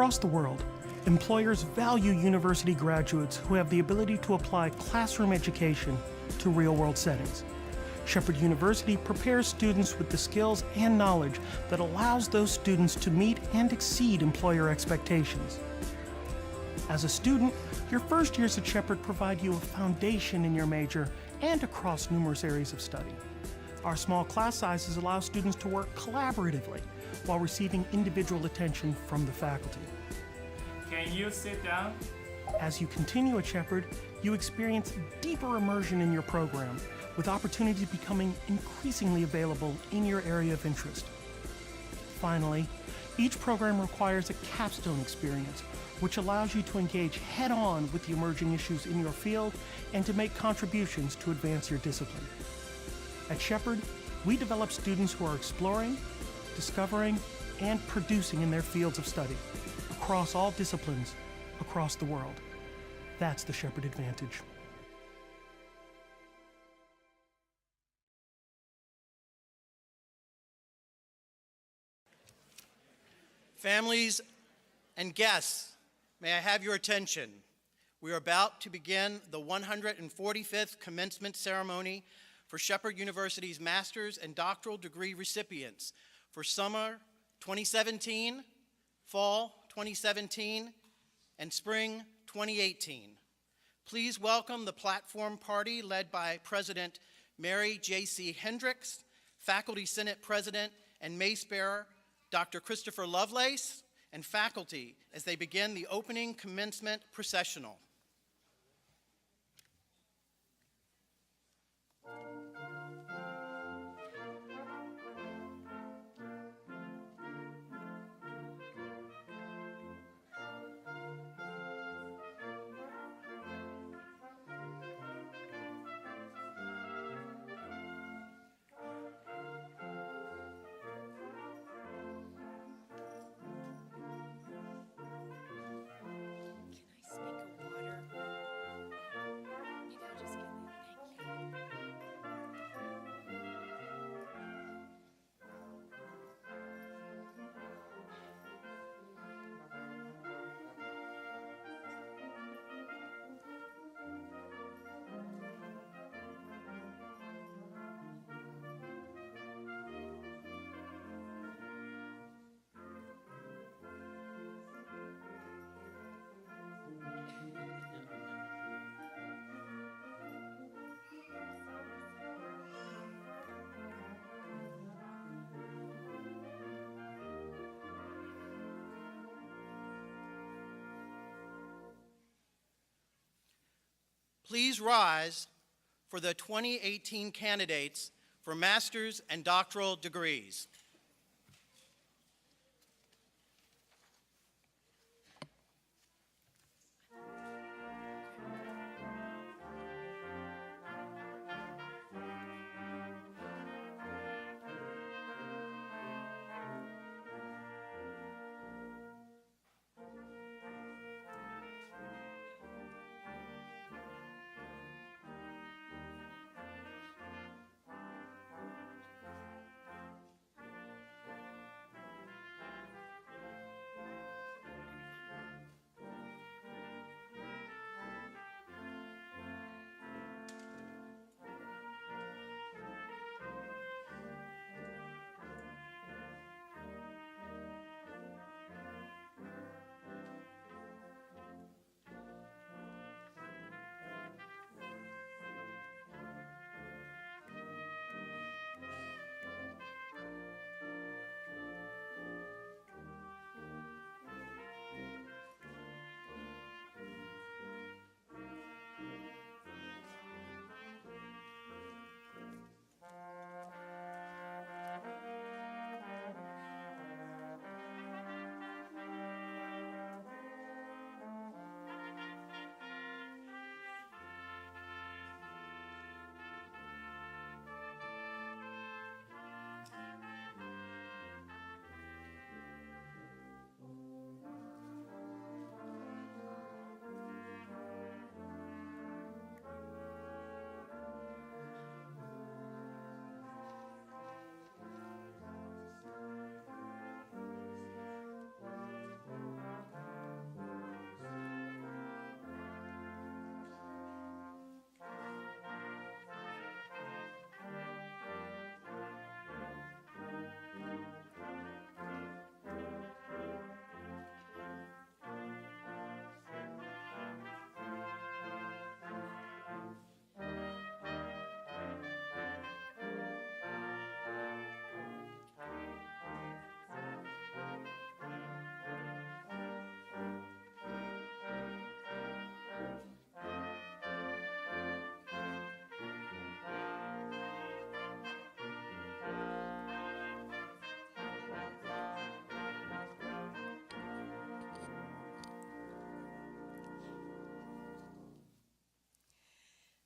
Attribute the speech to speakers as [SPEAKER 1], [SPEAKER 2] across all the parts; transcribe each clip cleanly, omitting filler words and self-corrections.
[SPEAKER 1] Across the world, employers value university graduates who have the ability to apply classroom education to real-world settings. Shepherd University prepares students with the skills and knowledge that allows those students to meet and exceed employer expectations. As a student, your first years at Shepherd provide you a foundation in your major and across numerous areas of study. Our small class sizes allow students to work collaboratively while receiving individual attention from the faculty.
[SPEAKER 2] Can you sit down?
[SPEAKER 1] As you continue at Shepherd, you experience deeper immersion in your program, with opportunities becoming increasingly available in your area of interest. Finally, each program requires a capstone experience, which allows you to engage head-on with the emerging issues in your field and to make contributions to advance your discipline. At Shepherd, we develop students who are exploring, discovering, and producing in their fields of study, across all disciplines, across the world. That's the Shepherd advantage.
[SPEAKER 3] Families and guests, may I have your attention? We are about to begin the 145th commencement ceremony for Shepherd University's master's and doctoral degree recipients for summer 2017, fall 2017, and spring 2018. Please welcome the platform party led by President Mary J.C. Hendricks, Faculty Senate President and Mace Bearer Dr. Christopher Lovelace, and faculty as they begin the opening commencement processional. Please rise for the 2018 candidates for master's and doctoral degrees.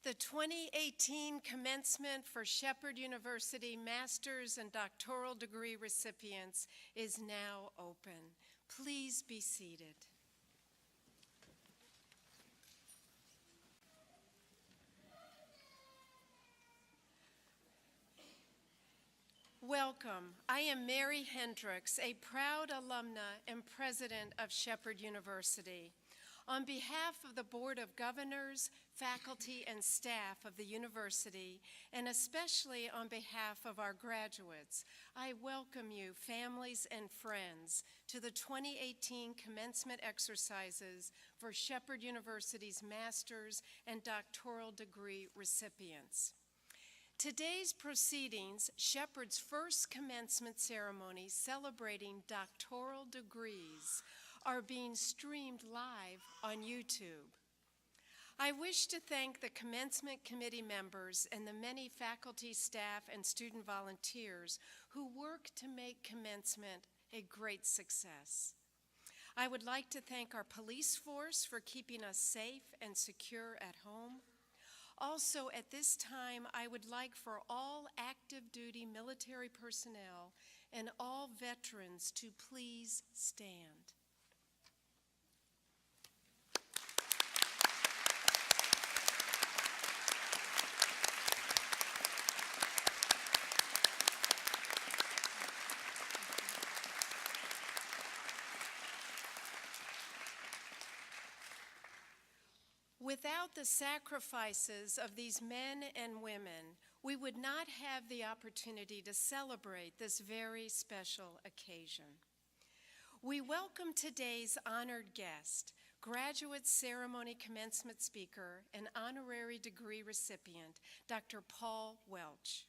[SPEAKER 4] The 2018 commencement for Shepherd University master's and doctoral degree recipients is now open. Please be seated. Welcome. I am Mary Hendricks, a proud alumna and president of Shepherd University. On behalf of the Board of Governors, faculty, and staff of the university, and especially on behalf of our graduates, I welcome you, families and friends, to the 2018 commencement exercises for Shepherd University's master's and doctoral degree recipients. Today's proceedings, Shepherd's first commencement ceremony celebrating doctoral degrees, are being streamed live on YouTube. I wish to thank the commencement committee members and the many faculty, staff, and student volunteers who work to make commencement a great success. I would like to thank our police force for keeping us safe and secure at home. Also, at this time, I would like for all active duty military personnel and all veterans to please stand. Without the sacrifices of these men and women, we would not have the opportunity to celebrate this very special occasion. We welcome today's honored guest, graduate ceremony commencement speaker and honorary degree recipient, Dr. Paul Welch.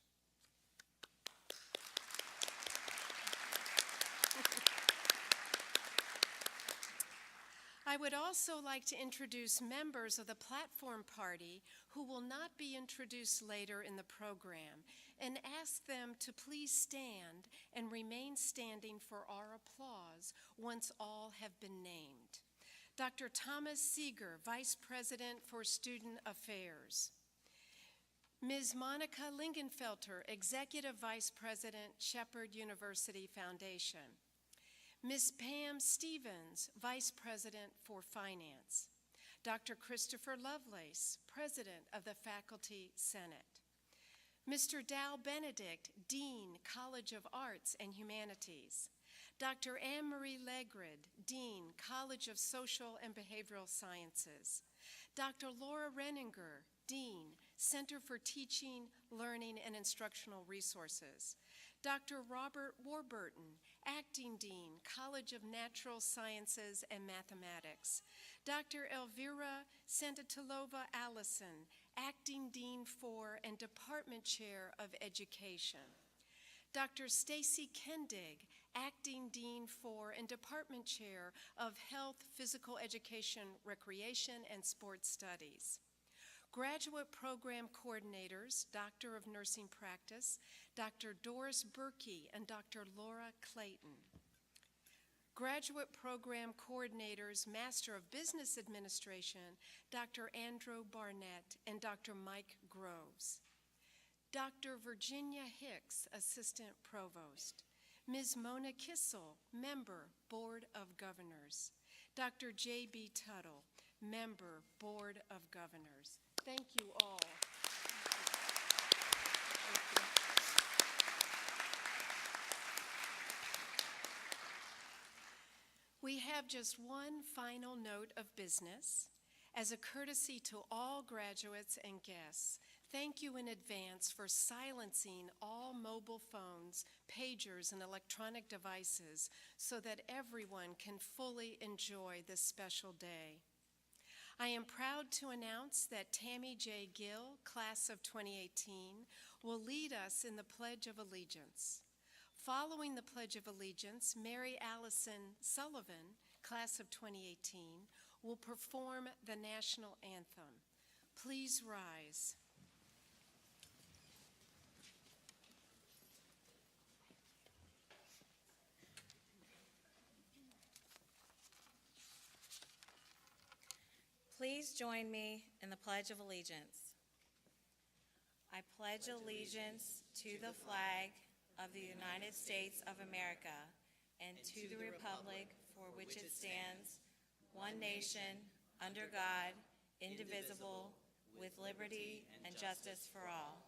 [SPEAKER 4] I would also like to introduce members of the platform party who will not be introduced later in the program and ask them to please stand and remain standing for our applause once all have been named. Dr. Thomas Seeger, Vice President for Student Affairs. Ms. Monica Lingenfelter, Executive Vice President, Shepherd University Foundation. Ms. Pam Stevens, Vice President for Finance. Dr. Christopher Lovelace, President of the Faculty Senate. Mr. Dow Benedict, Dean, College of Arts and Humanities. Dr. Anne-Marie Legrid, Dean, College of Social and Behavioral Sciences. Dr. Laura Renninger, Dean, Center for Teaching, Learning, and Instructional Resources. Dr. Robert Warburton, Acting Dean, College of Natural Sciences and Mathematics. Dr. Elvira Santatilova Allison, Acting Dean for and Department Chair of Education. Dr. Stacy Kendig, Acting Dean for and Department Chair of Health, Physical Education, Recreation, and Sports Studies. Graduate Program Coordinators, Doctor of Nursing Practice, Dr. Doris Berkey and Dr. Laura Clayton. Graduate Program Coordinators, Master of Business Administration, Dr. Andrew Barnett and Dr. Mike Groves. Dr. Virginia Hicks, Assistant Provost. Ms. Mona Kissel, Member, Board of Governors. Dr. J.B. Tuttle, Member, Board of Governors. Thank you all. Thank you. We have just one final note of business. As a courtesy to all graduates and guests, thank you in advance for silencing all mobile phones, pagers, and electronic devices so that everyone can fully enjoy this special day. I am proud to announce that Tammy J. Gill, class of 2018, will lead us in the Pledge of Allegiance. Following the Pledge of Allegiance, Mary Allison Sullivan, class of 2018, will perform the national anthem. Please rise.
[SPEAKER 5] Please join me in the Pledge of Allegiance. pledge allegiance to the flag of the United States of America and to the republic for which it stands, one nation, under God, indivisible, with liberty and justice for all.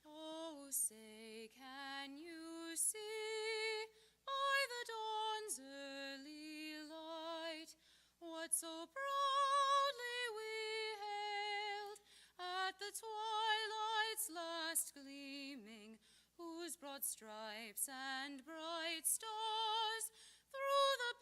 [SPEAKER 6] Oh, say, can you see by the dawn's early light what so proudly we hailed at the twilight's last gleaming, whose broad stripes and bright stars through the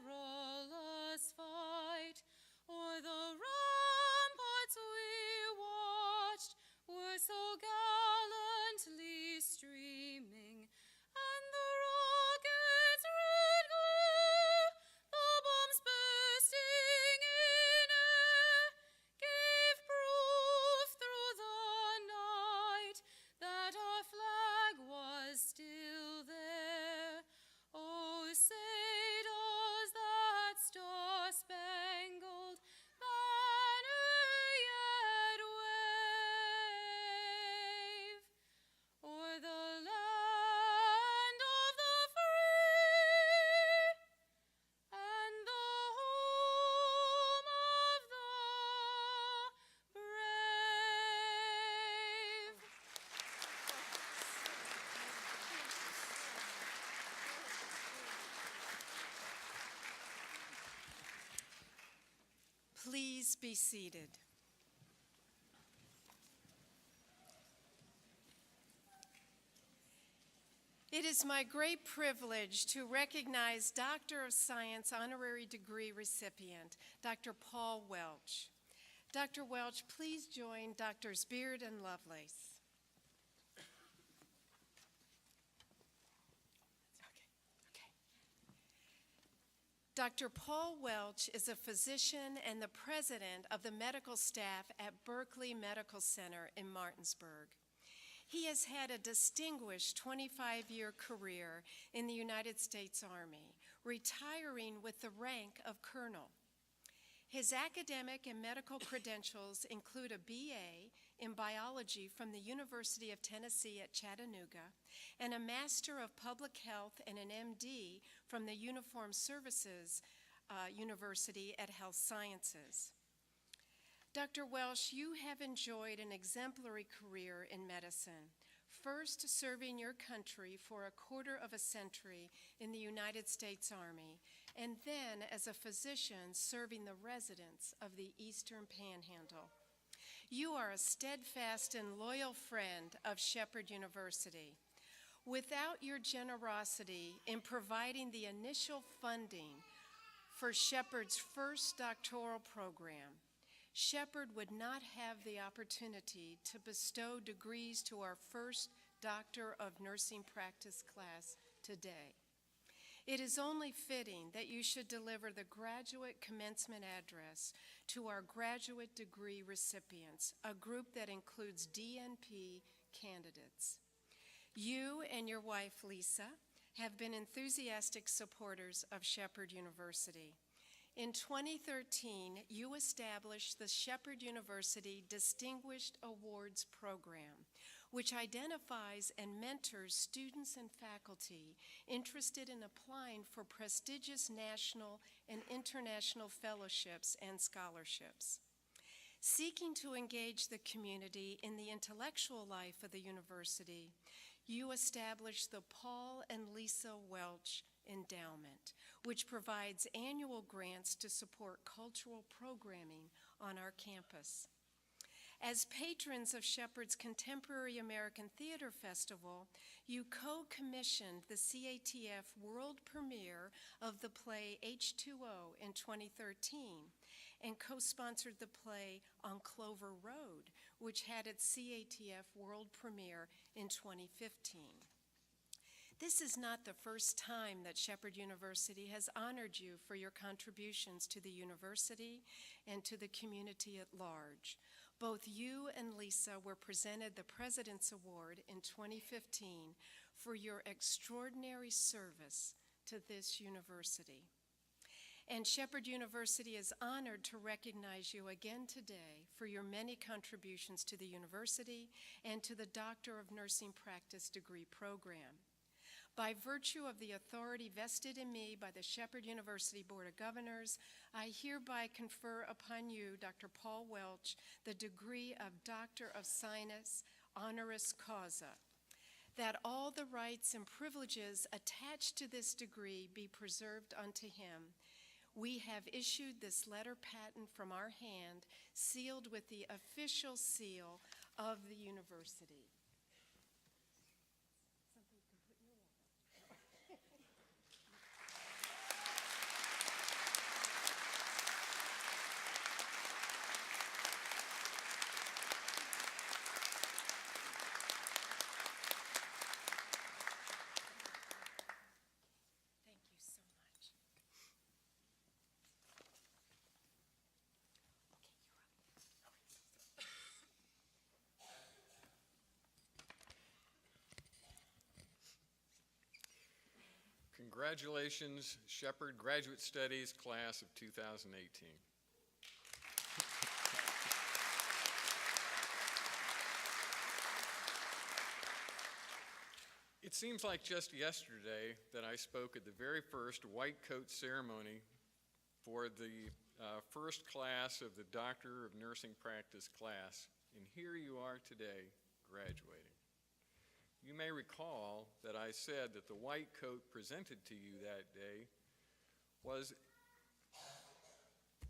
[SPEAKER 6] perilous fight o'er the ramparts we watched were so gallantly streaming, and the rockets' red glare, the bombs bursting in air, gave proof through the night that our flag was still there. Oh, say does that star-spangled banner yet wave o'er the land of the free and the home of the brave?
[SPEAKER 4] Please be seated. It is my great privilege to recognize Doctor of Science honorary degree recipient, Dr. Paul Welch. Dr. Welch, please join Drs. Beard and Lovelace. Dr. Paul Welch is a physician and the president of the medical staff at Berkeley Medical Center in Martinsburg. He has had a distinguished 25-year career in the United States Army, retiring with the rank of colonel. His academic and medical credentials include a BA in biology from the University of Tennessee at Chattanooga and a Master of Public Health and an MD from the Uniformed Services University at Health Sciences. Dr. Welch, you have enjoyed an exemplary career in medicine, first serving your country for a quarter of a century in the United States Army, and then as a physician serving the residents of the Eastern Panhandle. You are a steadfast and loyal friend of Shepherd University. Without your generosity in providing the initial funding for Shepherd's first doctoral program, Shepherd would not have the opportunity to bestow degrees to our first Doctor of Nursing Practice class today. It is only fitting that you should deliver the graduate commencement address to our graduate degree recipients, a group that includes DNP candidates. You and your wife, Lisa, have been enthusiastic supporters of Shepherd University. In 2013, you established the Shepherd University Distinguished Awards Program, which identifies and mentors students and faculty interested in applying for prestigious national and international fellowships and scholarships. Seeking to engage the community in the intellectual life of the university, you established the Paul and Lisa Welch Endowment, which provides annual grants to support cultural programming on our campus. As patrons of Shepherd's Contemporary American Theater Festival, you co-commissioned the CATF world premiere of the play H2O in 2013 and co-sponsored the play On Clover Road, which had its CATF world premiere in 2015. This is not the first time that Shepherd University has honored you for your contributions to the university and to the community at large. Both you and Lisa were presented the President's Award in 2015 for your extraordinary service to this university. And Shepherd University is honored to recognize you again today for your many contributions to the university and to the Doctor of Nursing Practice degree program. By virtue of the authority vested in me by the Shepherd University Board of Governors, I hereby confer upon you, Dr. Paul Welch, the degree of Doctor of Science honoris causa, that all the rights and privileges attached to this degree be preserved unto him. We have issued this letter patent from our hand, sealed with the official seal of the university. Thank you so much.
[SPEAKER 7] Congratulations, Shepherd Graduate Studies Class of 2018. It seems like just yesterday that I spoke at the very first white coat ceremony for the first class of the Doctor of Nursing Practice class, and here you are today graduating. You may recall that I said that the white coat presented to you that day was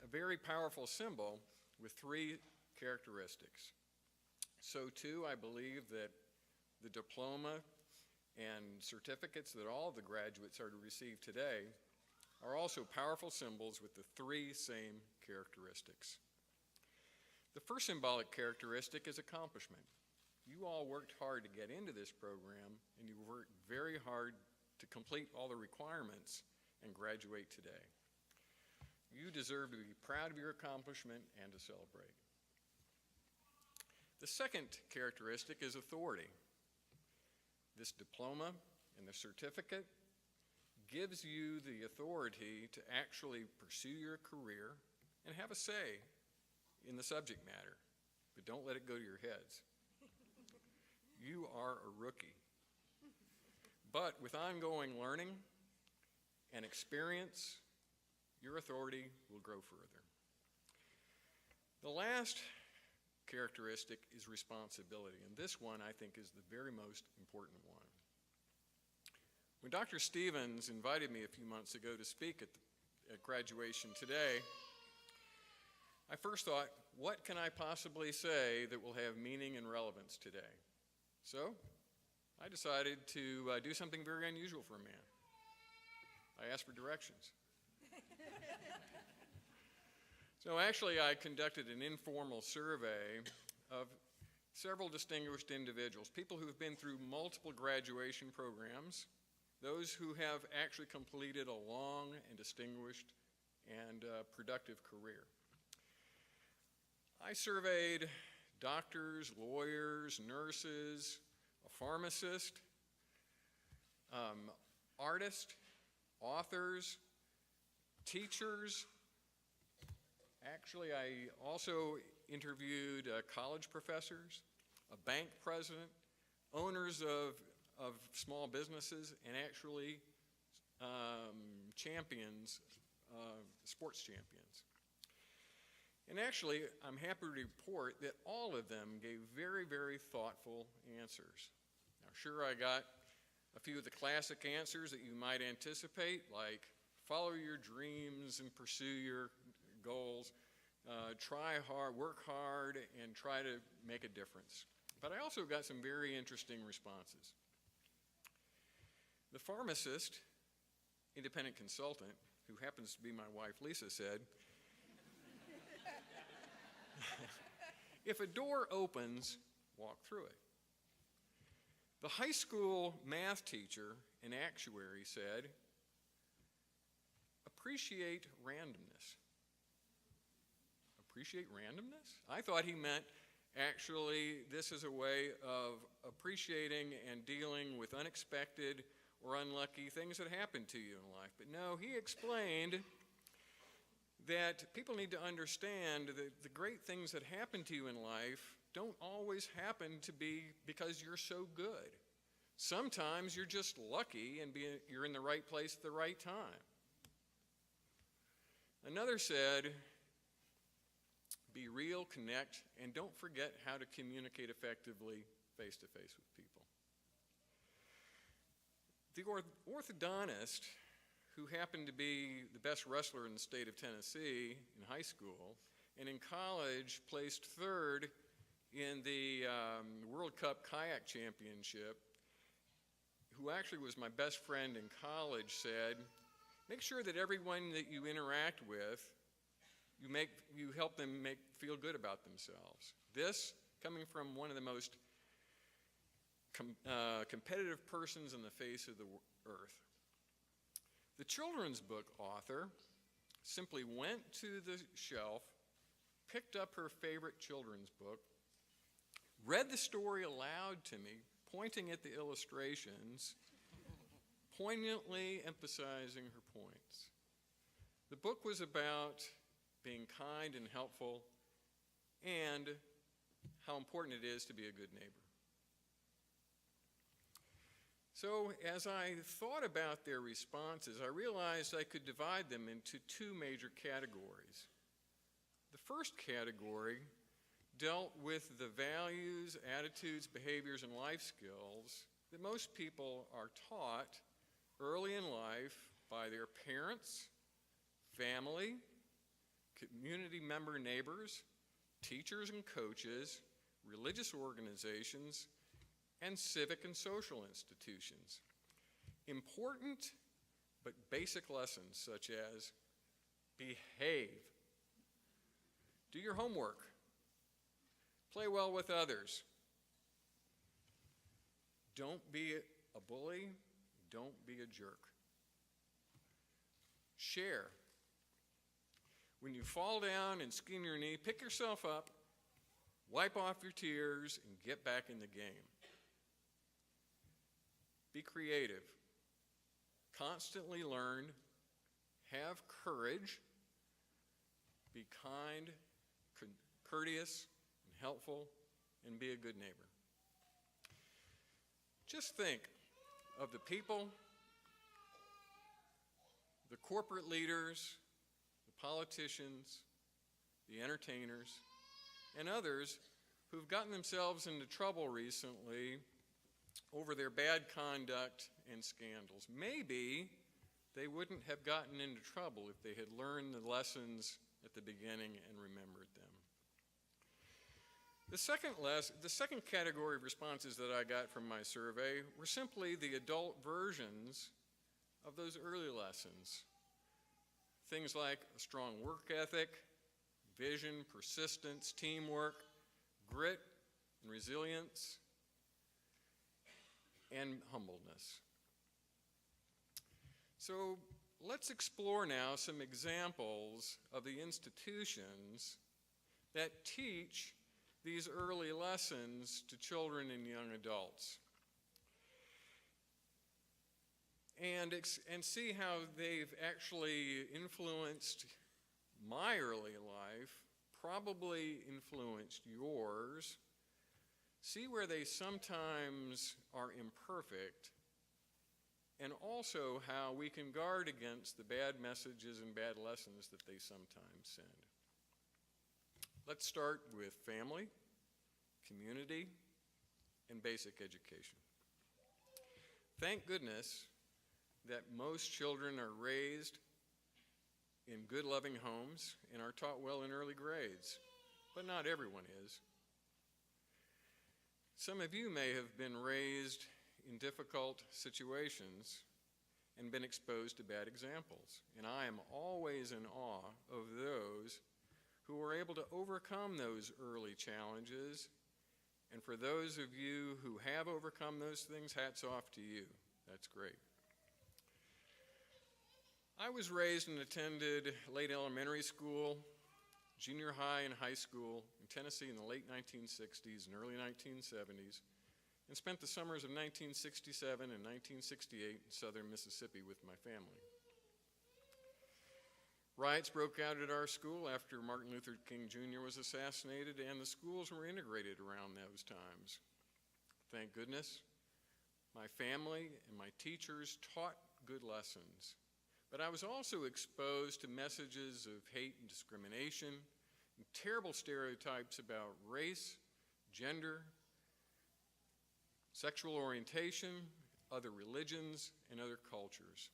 [SPEAKER 7] a very powerful symbol with three characteristics. So too, I believe that the diploma and certificates that all of the graduates are to receive today are also powerful symbols with the three same characteristics. The first symbolic characteristic is accomplishment. You all worked hard to get into this program, and you worked very hard to complete all the requirements and graduate today. You deserve to be proud of your accomplishment and to celebrate. The second characteristic is authority. This diploma and the certificate gives you the authority to actually pursue your career and have a say in the subject matter, but don't let it go to your heads. You are a rookie. But with ongoing learning and experience, your authority will grow further. The last characteristic is responsibility, and this one I think is the very most important one. When Dr. Stevens invited me a few months ago to speak at graduation today, I first thought, what can I possibly say that will have meaning and relevance today? So I decided to do something very unusual for a man. I asked for directions. So actually, I conducted an informal survey of several distinguished individuals, people who have been through multiple graduation programs, those who have actually completed a long and distinguished and productive career. I surveyed doctors, lawyers, nurses, a pharmacist, artists, authors, teachers. Actually, I also interviewed college professors, a bank president, owners of small businesses, and actually champions, sports champions. And actually, I'm happy to report that all of them gave very, very thoughtful answers. Now, sure, I got a few of the classic answers that you might anticipate, like follow your dreams and pursue your goals, try hard, work hard, and try to make a difference. But I also got some very interesting responses. The pharmacist, independent consultant, who happens to be my wife, Lisa, said, if a door opens, walk through it. The high school math teacher and actuary said, appreciate randomness. Appreciate randomness? I thought he meant Actually, this is a way of appreciating and dealing with unexpected or unlucky things that happen to you in life. But no, he explained that people need to understand that the great things that happen to you in life don't always happen to be because you're so good. Sometimes you're just lucky and you're in the right place at the right time. Another said, be real, connect, and don't forget how to communicate effectively face-to-face with people. The orthodontist, who happened to be the best wrestler in the state of Tennessee in high school, and in college placed third in the World Cup Kayak Championship, who actually was my best friend in college, said, make sure that everyone that you interact with, you help them feel good about themselves. This coming from one of the most competitive persons on the face of the earth. The children's book author simply went to the shelf, picked up her favorite children's book, read the story aloud to me, pointing at the illustrations, poignantly emphasizing her points. The book was about being kind and helpful and how important it is to be a good neighbor. So as I thought about their responses, I realized I could divide them into two major categories. The first category dealt with the values, attitudes, behaviors, and life skills that most people are taught early in life by their parents, family, community member neighbors, teachers and coaches, religious organizations, and civic and social institutions. Important but basic lessons such as behave, do your homework, play well with others, don't be a bully, don't be a jerk, share. When you fall down and skin your knee, pick yourself up, wipe off your tears, and get back in the game. Be creative. Constantly learn. Have courage. Be kind, courteous, and helpful, and be a good neighbor. Just think of the people, the corporate leaders, the politicians, the entertainers, and others who've gotten themselves into trouble recently over their bad conduct and scandals. Maybe they wouldn't have gotten into trouble if they had learned the lessons at the beginning and remembered them. The second category of responses that I got from my survey were simply the adult versions of those early lessons. Things like a strong work ethic, vision, persistence, teamwork, grit, and resilience, and humbleness. So let's explore now some examples of the institutions that teach these early lessons to children and young adults. And see how they've actually influenced my early life, probably influenced yours. See where they sometimes are imperfect, and also how we can guard against the bad messages and bad lessons that they sometimes send. Let's start with family, community, and basic education. Thank goodness that most children are raised in good, loving homes and are taught well in early grades, but not everyone is. Some of you may have been raised in difficult situations and been exposed to bad examples, and I am always in awe of those who were able to overcome those early challenges, and for those of you who have overcome those things, hats off to you. That's great. I was raised and attended late elementary school, junior high and high school, in Tennessee in the late 1960s and early 1970s, and spent the summers of 1967 and 1968 in southern Mississippi with my family. Riots broke out at our school after Martin Luther King Jr. was assassinated, and the schools were integrated around those times. Thank goodness, my family and my teachers taught good lessons, but I was also exposed to messages of hate and discrimination, and terrible stereotypes about race, gender, sexual orientation, other religions, and other cultures.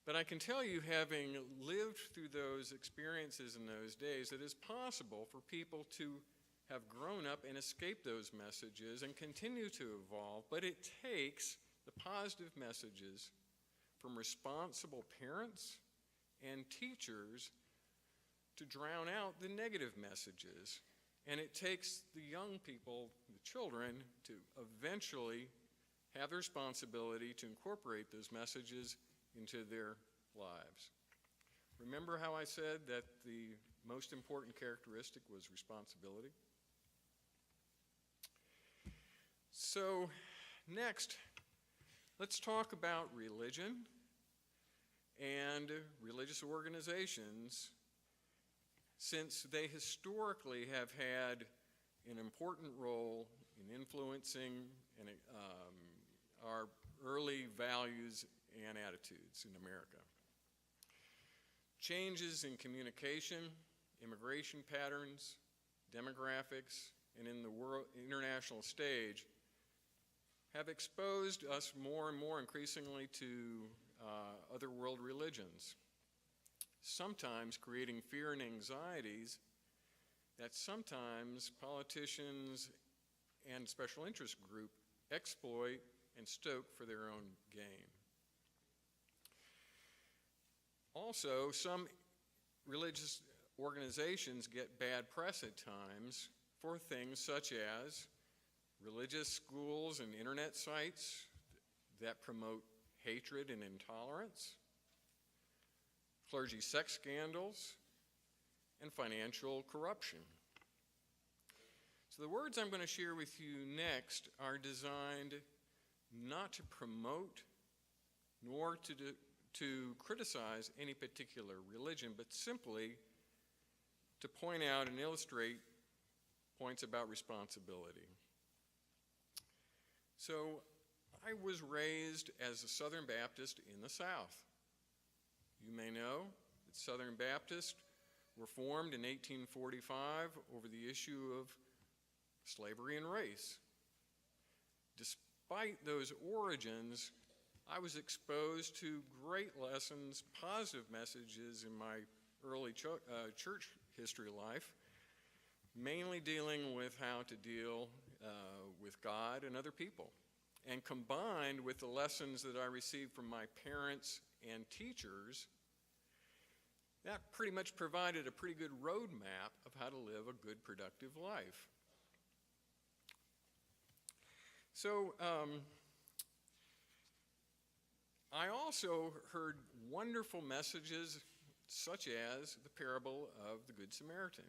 [SPEAKER 7] But I can tell you, having lived through those experiences in those days, that it's possible for people to have grown up and escape those messages and continue to evolve, but it takes the positive messages from responsible parents and teachers to drown out the negative messages. And it takes the young people, the children, to eventually have the responsibility to incorporate those messages into their lives. Remember how I said that the most important characteristic was responsibility? So next, let's talk about religion and religious organizations, since they historically have had an important role in influencing our early values and attitudes in America. Changes in communication, immigration patterns, demographics, and in the international stage have exposed us more and more increasingly to other world religions, sometimes creating fear and anxieties that sometimes politicians and special interest groups exploit and stoke for their own gain. Also, some religious organizations get bad press at times for things such as religious schools and internet sites that promote hatred and intolerance, clergy sex scandals, and financial corruption. So the words I'm going to share with you next are designed not to promote nor to criticize any particular religion, but simply to point out and illustrate points about responsibility. So I was raised as a Southern Baptist in the South. You may know that Southern Baptists were formed in 1845 over the issue of slavery and race. Despite those origins, I was exposed to great lessons, positive messages in my early church history life, mainly dealing with how to deal with God and other people. And combined with the lessons that I received from my parents and teachers, that pretty much provided a pretty good roadmap of how to live a good, productive life. So I also heard wonderful messages such as the parable of the Good Samaritan.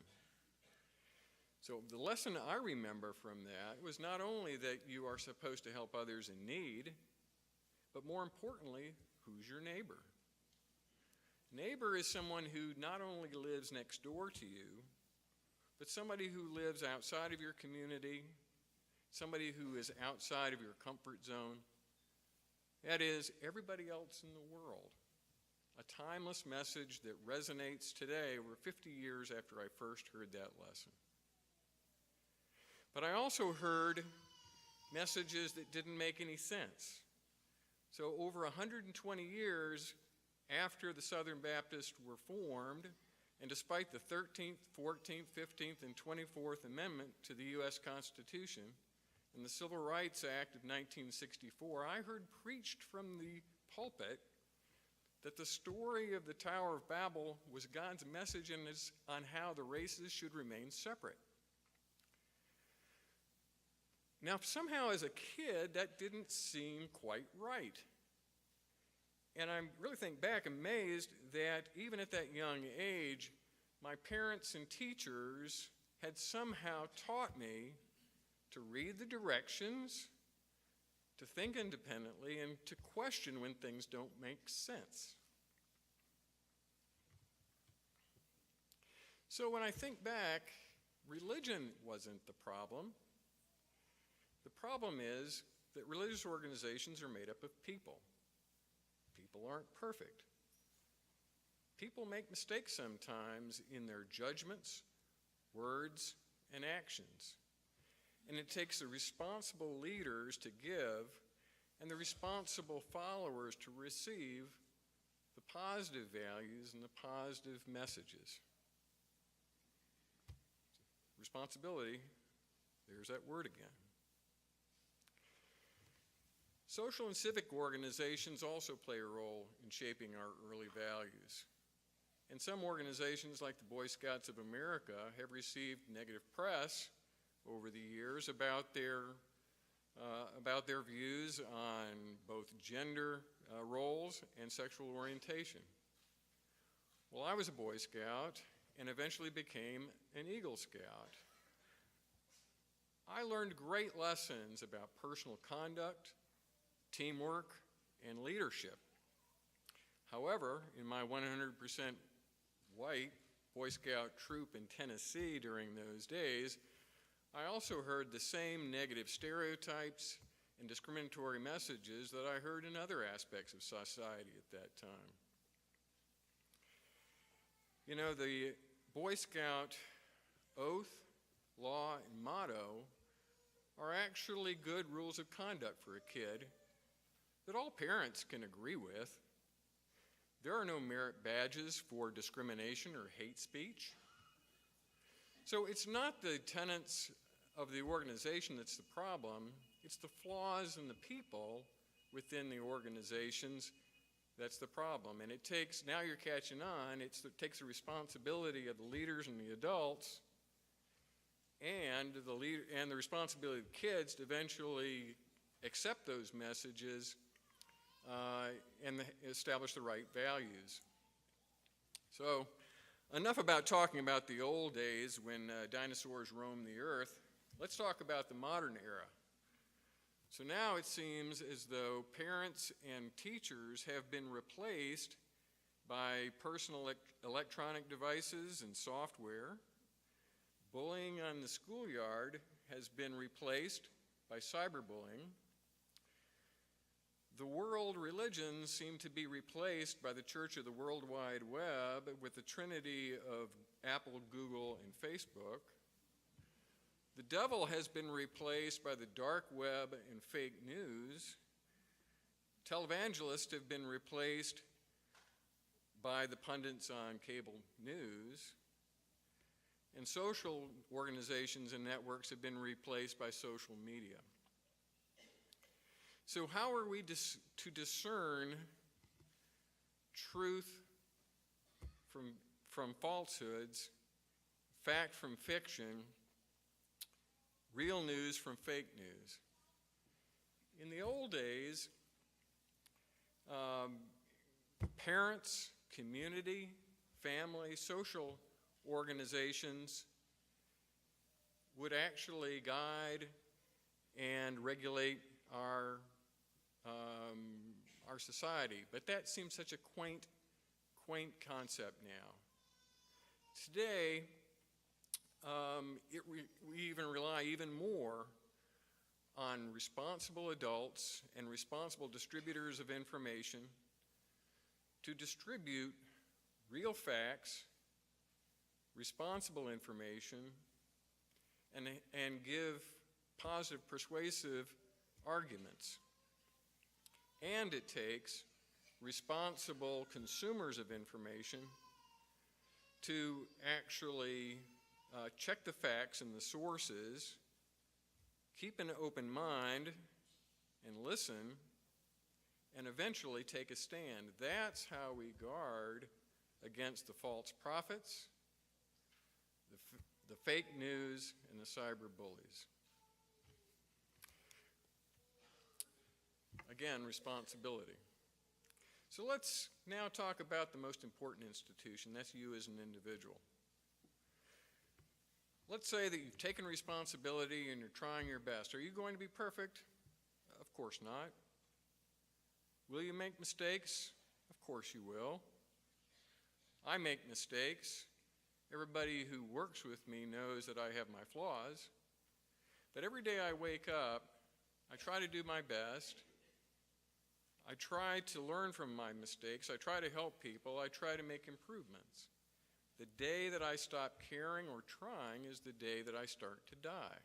[SPEAKER 7] So the lesson I remember from that was not only that you are supposed to help others in need, but more importantly, who's your neighbor? Neighbor is someone who not only lives next door to you, but somebody who lives outside of your community, somebody who is outside of your comfort zone. That is, everybody else in the world. A timeless message that resonates today, over 50 years after I first heard that lesson. But I also heard messages that didn't make any sense. So over 120 years after the Southern Baptists were formed, and despite the 13th, 14th, 15th, and 24th Amendment to the U.S. Constitution and the Civil Rights Act of 1964, I heard preached from the pulpit that the story of the Tower of Babel was God's message on how the races should remain separate. Now, somehow as a kid, that didn't seem quite right. And I really think back amazed that even at that young age, my parents and teachers had somehow taught me to read the directions, to think independently, and to question when things don't make sense. So when I think back, religion wasn't the problem. The problem is that religious organizations are made up of people. People aren't perfect. People make mistakes sometimes in their judgments, words, and actions. And it takes the responsible leaders to give and the responsible followers to receive the positive values and the positive messages. Responsibility, there's that word again. Social and civic organizations also play a role in shaping our early values. And some organizations, like the Boy Scouts of America, have received negative press over the years about their views on both gender roles and sexual orientation. Well, I was a Boy Scout and eventually became an Eagle Scout. I learned great lessons about personal conduct, teamwork, and leadership. However, in my 100% white Boy Scout troop in Tennessee during those days, I also heard the same negative stereotypes and discriminatory messages that I heard in other aspects of society at that time. You know, the Boy Scout oath, law, and motto are actually good rules of conduct for a kid that all parents can agree with. There are no merit badges for discrimination or hate speech. So it's not the tenets of the organization that's the problem, it's the flaws in the people within the organizations that's the problem. And it takes, now you're catching on, it takes the responsibility of the leaders and the adults and the responsibility of the kids to eventually accept those messages and establish the right values. So, enough about talking about the old days when dinosaurs roamed the earth. Let's talk about the modern era. So now it seems as though parents and teachers have been replaced by personal electronic devices and software. Bullying on the schoolyard has been replaced by cyberbullying. The world religions seem to be replaced by the Church of the World Wide Web with the trinity of Apple, Google, and Facebook. The devil has been replaced by the dark web and fake news. Televangelists have been replaced by the pundits on cable news. And social organizations and networks have been replaced by social media. So how are we to discern truth from falsehoods, fact from fiction, real news from fake news? In the old days, parents, community, family, social organizations would actually guide and regulate our society. But that seems such a quaint concept now. Today, we even rely even more on responsible adults and responsible distributors of information to distribute real facts, responsible information, and give positive, persuasive arguments. And it takes responsible consumers of information to actually check the facts and the sources, keep an open mind, and listen, and eventually take a stand. That's how we guard against the false prophets, the fake news, and the cyber bullies. Again, responsibility. So let's now talk about the most important institution. That's you as an individual. Let's say that you've taken responsibility and you're trying your best. Are you going to be perfect? Of course not. Will you make mistakes? Of course you will. I make mistakes. Everybody who works with me knows that I have my flaws. But every day I wake up, I try to do my best. I try to learn from my mistakes. I try to help people. I try to make improvements. The day that I stop caring or trying is the day that I start to die.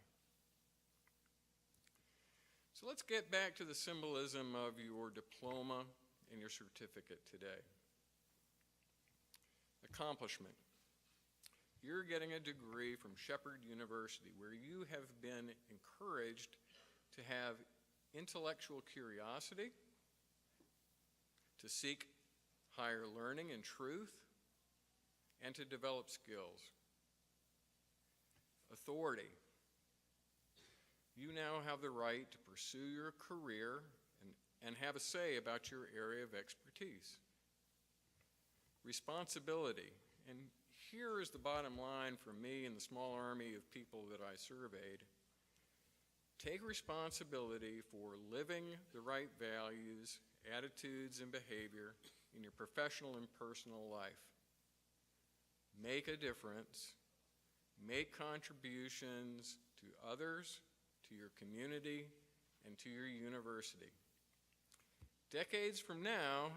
[SPEAKER 7] So let's get back to the symbolism of your diploma and your certificate today. Accomplishment. You're getting a degree from Shepherd University where you have been encouraged to have intellectual curiosity, to seek higher learning and truth, and to develop skills. Authority. You now have the right to pursue your career and have a say about your area of expertise. Responsibility. And here is the bottom line for me and the small army of people that I surveyed. Take responsibility for living the right values, attitudes, and behavior in your professional and personal life. Make a difference. Make contributions to others, to your community, and to your university. Decades from now,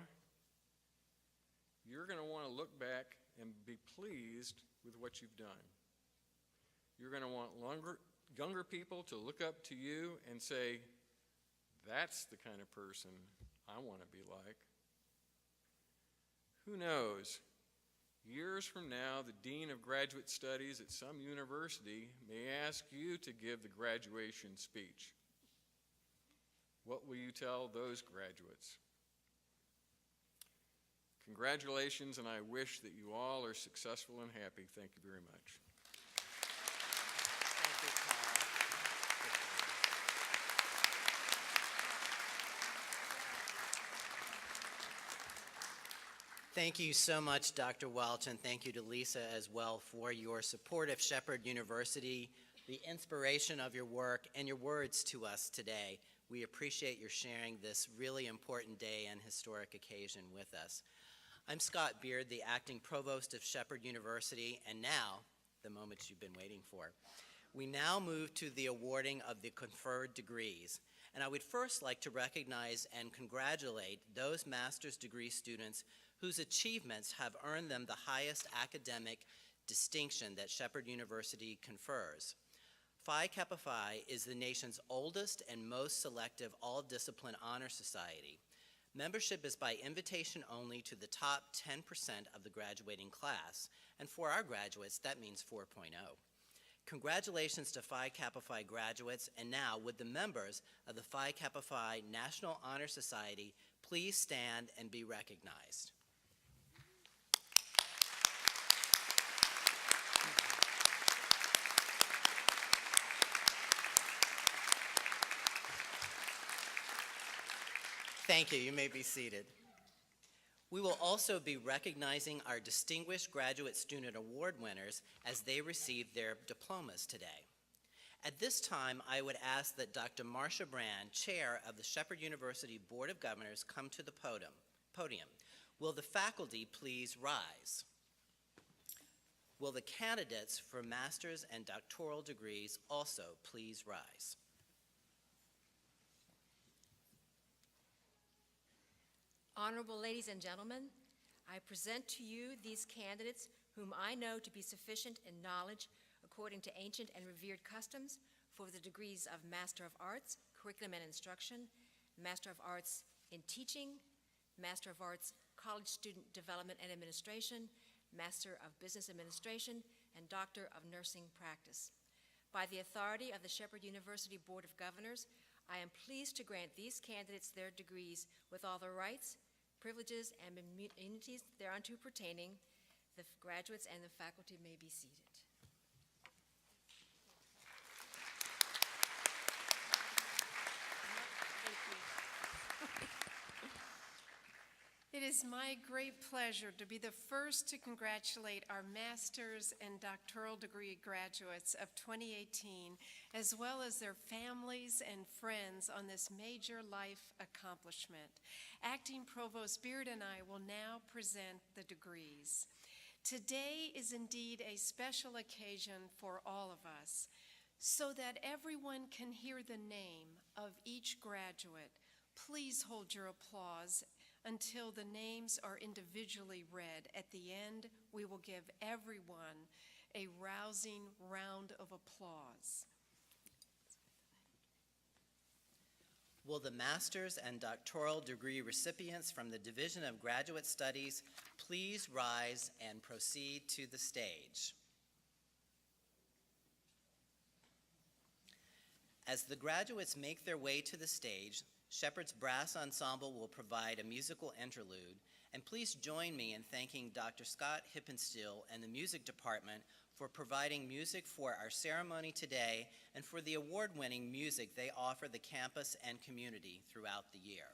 [SPEAKER 7] you're going to want to look back and be pleased with what you've done. You're going to want younger people to look up to you and say, that's the kind of person I want to be like. Who knows? Years from now, the Dean of Graduate Studies at some university may ask you to give the graduation speech. What will you tell those graduates? Congratulations, and I wish that you all are successful and happy. Thank you very much.
[SPEAKER 3] Thank you, Carl. Thank you so much, Dr. Welch, and thank you to Lisa as well for your support of Shepherd University, the inspiration of your work, and your words to us today. We appreciate your sharing this really important day and historic occasion with us. I'm Scott Beard, the acting provost of Shepherd University, and now, the moment you've been waiting for. We now move to the awarding of the conferred degrees, and I would first like to recognize and congratulate those master's degree students whose achievements have earned them the highest academic distinction that Shepherd University confers. Phi Kappa Phi is the nation's oldest and most selective all-discipline honor society. Membership is by invitation only to the top 10% of the graduating class, and for our graduates, that means 4.0. Congratulations to Phi Kappa Phi graduates, and now would the members of the Phi Kappa Phi National Honor Society please stand and be recognized. Thank you. You may be seated. We will also be recognizing our Distinguished Graduate Student Award winners as they receive their diplomas today. At this time, I would ask that Dr. Marcia Brand, Chair of the Shepherd University Board of Governors, come to the podium. Will the faculty please rise? Will the candidates for master's and doctoral degrees also please rise?
[SPEAKER 8] Honorable ladies and gentlemen, I present to you these candidates whom I know to be sufficient in knowledge according to ancient and revered customs for the degrees of Master of Arts, Curriculum and Instruction, Master of Arts in Teaching, Master of Arts, College Student Development and Administration, Master of Business Administration, and Doctor of Nursing Practice. By the authority of the Shepherd University Board of Governors, I am pleased to grant these candidates their degrees with all the rights, privileges, and immunities thereunto pertaining. The graduates and the faculty may be seated.
[SPEAKER 4] It is my great pleasure to be the first to congratulate our master's and doctoral degree graduates of 2018, as well as their families and friends on this major life accomplishment. Acting Provost Beard and I will now present the degrees. Today is indeed a special occasion for all of us. So that everyone can hear the name of each graduate, please hold your applause until the names are individually read. At the end, we will give everyone a rousing round of applause.
[SPEAKER 3] Will the master's and doctoral degree recipients from the Division of Graduate Studies please rise and proceed to the stage? As the graduates make their way to the stage, Shepherd's Brass Ensemble will provide a musical interlude, and please join me in thanking Dr. Scott Hippensteel and the music department for providing music for our ceremony today and for the award-winning music they offer the campus and community throughout the year.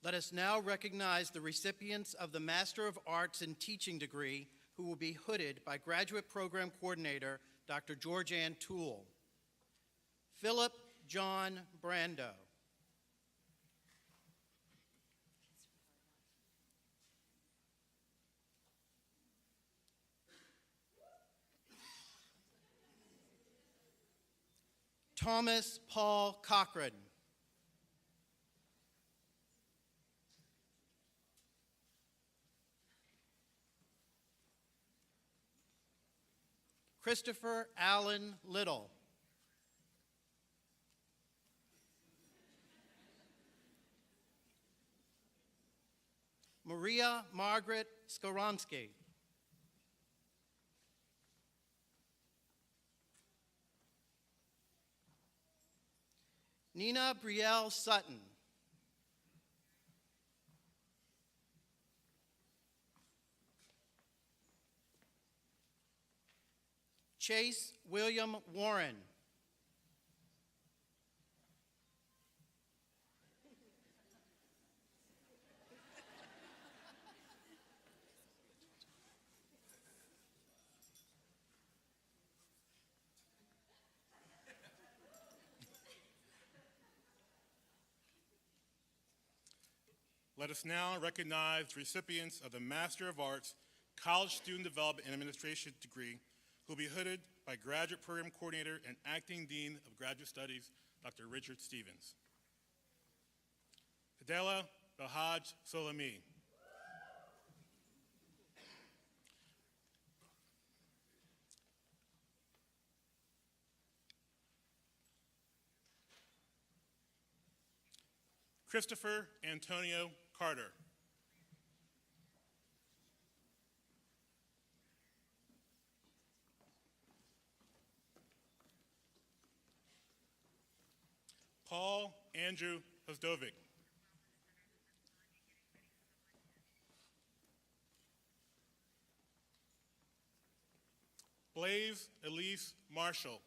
[SPEAKER 3] Let us now recognize the recipients of the Master of Arts in Teaching degree who will be hooded by Graduate Program Coordinator Dr. Georgianne Toole. Philip John Brando. Thomas Paul Cochran. Christopher Allen Little. Maria Margaret Skoronsky. Nina Brielle Sutton. Chase William Warren.
[SPEAKER 9] Let us now recognize the recipients of the Master of Arts, College Student Development and Administration degree, who will be hooded by Graduate Program Coordinator and Acting Dean of Graduate Studies, Dr. Richard Stevens. Fidela Belhaj Solami. Christopher Antonio Carter. Paul Andrew Hosdovic. Blaze Elise Marshall.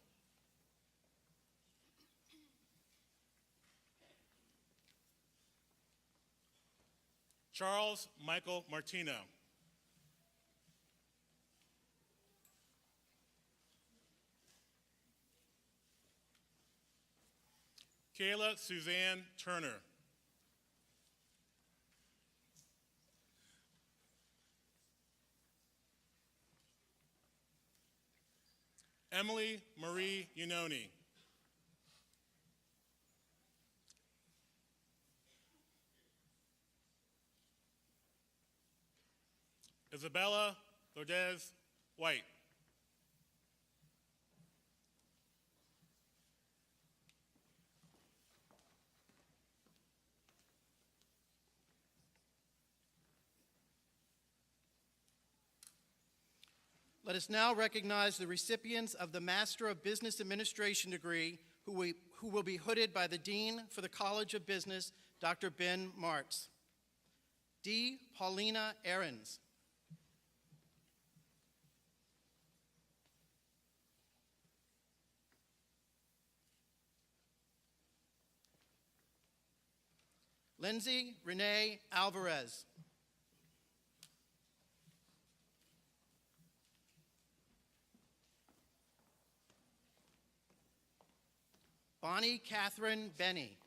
[SPEAKER 9] Charles Michael Martino. Kayla Suzanne Turner. Emily Marie Unoni. Isabella Lourdes White.
[SPEAKER 3] Let us now recognize the recipients of the Master of Business Administration degree who will be hooded by the Dean for the College of Business, Dr. Ben Martz. D. Paulina Ahrens. Lindsay Renee Alvarez. Bonnie Catherine Benny.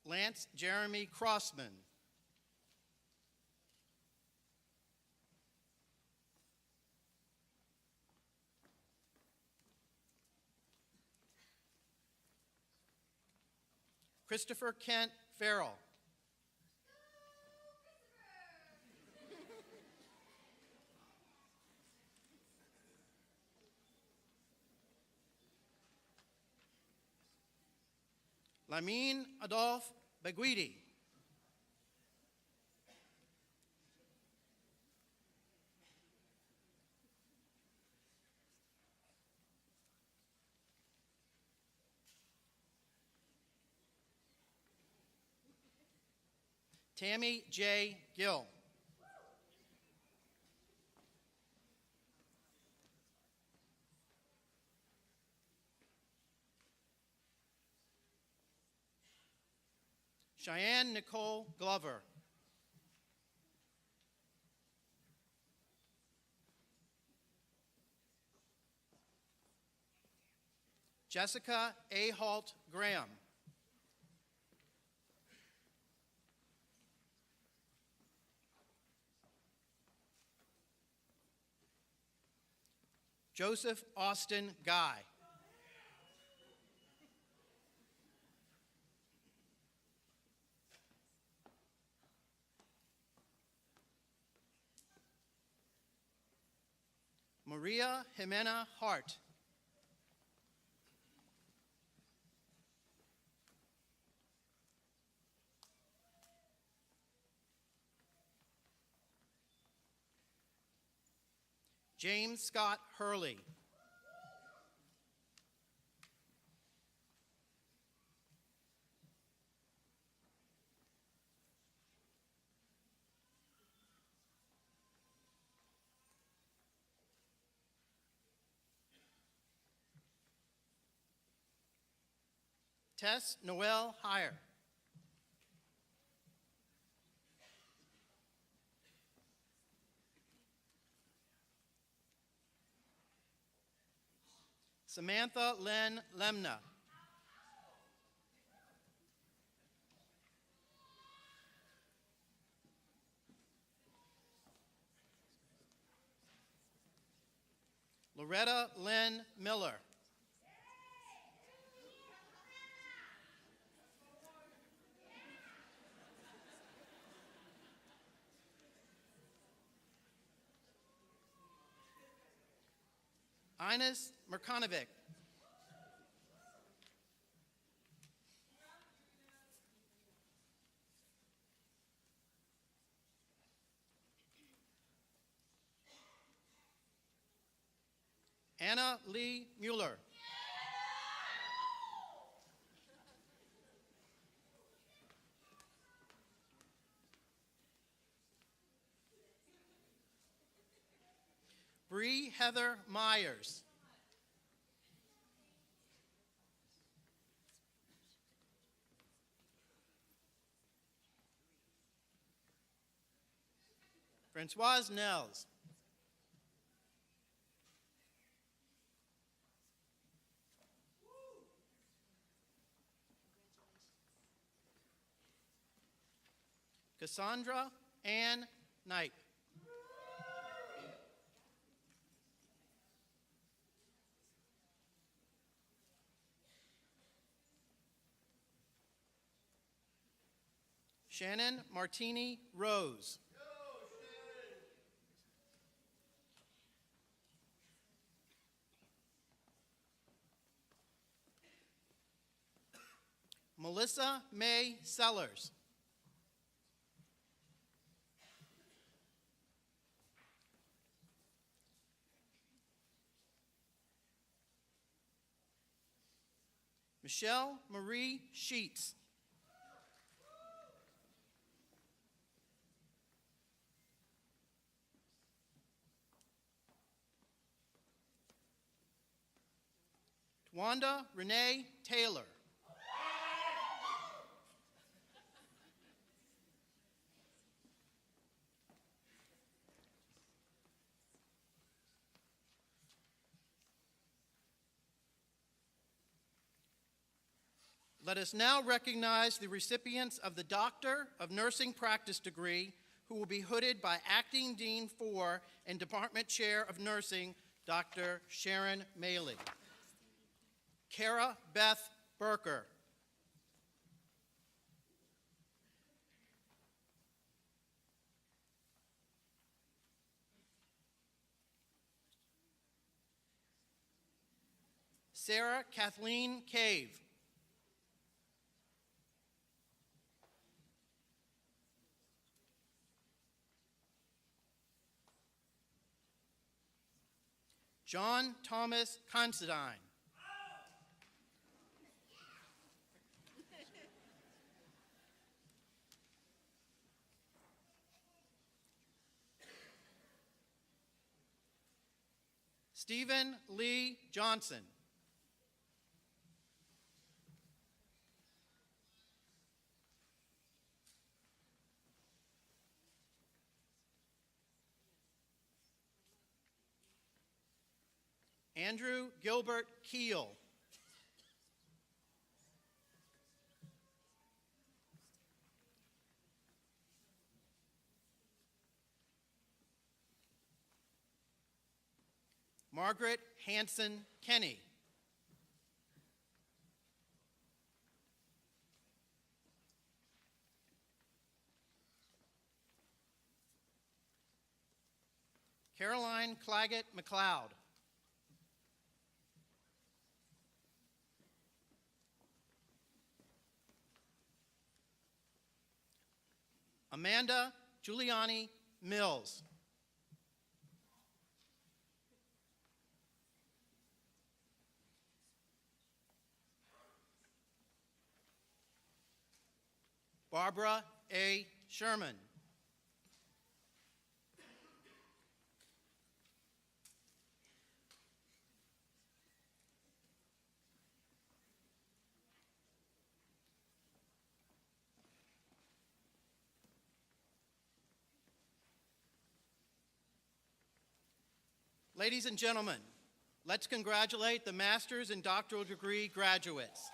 [SPEAKER 3] Lance Jeremy Crossman. Christopher Kent Farrell. Lamine Adolphe Beguidi. Tammy J. Gill. Cheyenne Nicole Glover. Jessica A. Halt Graham. Joseph Austin Guy. Maria Jimena Hart. James Scott Hurley. Tess Noel Heyer. Samantha Lynn Lemna. Loretta Lynn Miller. Ines Merkanovic. Anna Lee Mueller. Bree Heather Myers. Francoise Nels. Cassandra Ann Knight. Shannon Martini Rose. Melissa May Sellers. Michelle Marie Sheets. Wanda Renee Taylor. Let us now recognize the recipients of the Doctor of Nursing Practice degree who will be hooded by Acting Dean 4 and Department Chair of Nursing, Dr. Sharon Maley. Kara Beth Berker. Sarah Kathleen Cave. John Thomas Considine. Stephen Lee Johnson. Andrew Gilbert Keel. Margaret Hanson Kenny. Caroline Claggett McLeod. Amanda Giuliani Mills. Barbara A. Sherman. Ladies and gentlemen, let's congratulate the master's and doctoral degree graduates.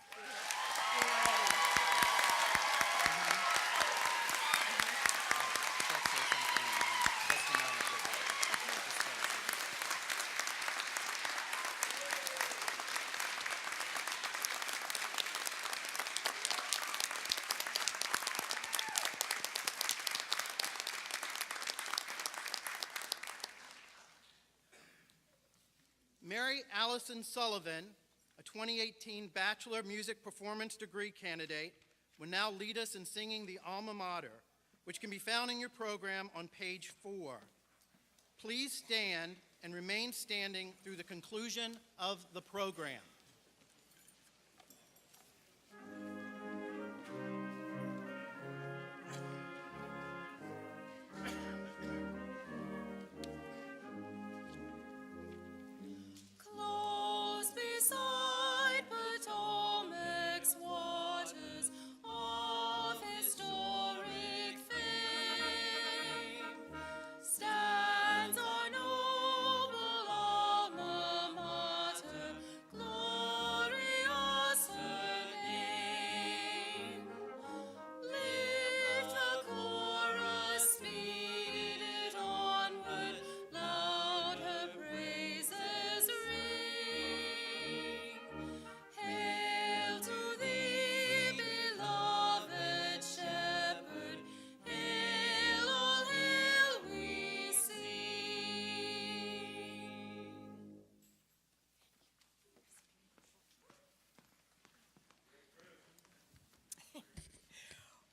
[SPEAKER 3] Mary Allison Sullivan, a 2018 Bachelor Music Performance degree candidate, will now lead us in singing the Alma Mater, which can be found in your program on page 4. Please stand and remain standing through the conclusion of the program.
[SPEAKER 6] Close beside Potomac's waters of historic fame stands our noble alma mater, glorious her name. Lift the chorus, speed it onward, loud her praises ring. Hail to thee, beloved shepherd, hail, all hail we sing.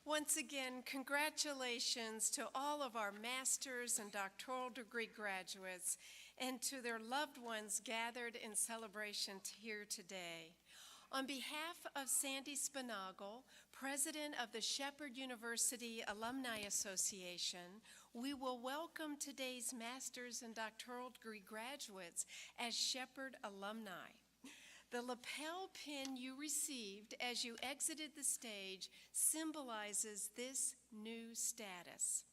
[SPEAKER 4] Once again, congratulations to all of our master's and doctoral degree graduates and to their loved ones gathered in celebration here today. On behalf of Sandy Spinagle, president of the Shepherd University Alumni Association, we will welcome today's master's and doctoral degree graduates as Shepherd alumni. The lapel pin you received as you exited the stage symbolizes this new status.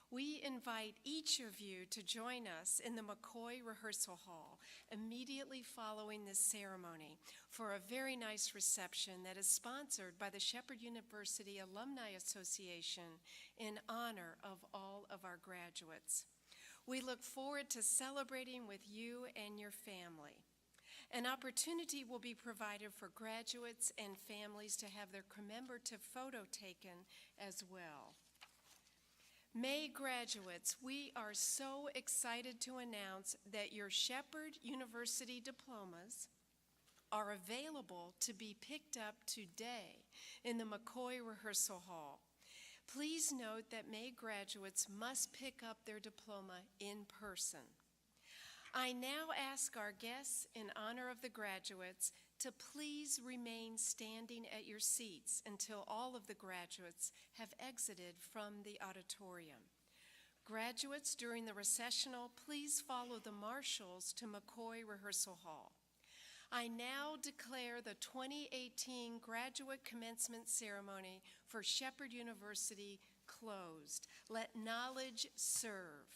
[SPEAKER 4] We invite each of you to join us in the McCoy Rehearsal Hall immediately following this ceremony for a very nice reception that is sponsored by the Shepherd University Alumni Association in honor of all of our graduates. We look forward to celebrating with you and your family. An opportunity will be provided for graduates and families to have their commemorative photo taken as well. May graduates, we are so excited to announce that your Shepherd University diplomas are available to be picked up today in the McCoy Rehearsal Hall. Please note that May graduates must pick up their diploma in person. I now ask our guests, in honor of the graduates, to please remain standing at your seats until all of the graduates have exited from the auditorium. Graduates, during the recessional, please follow the marshals to McCoy Rehearsal Hall. I now declare the 2018 graduate commencement ceremony for Shepherd University closed. Let knowledge serve.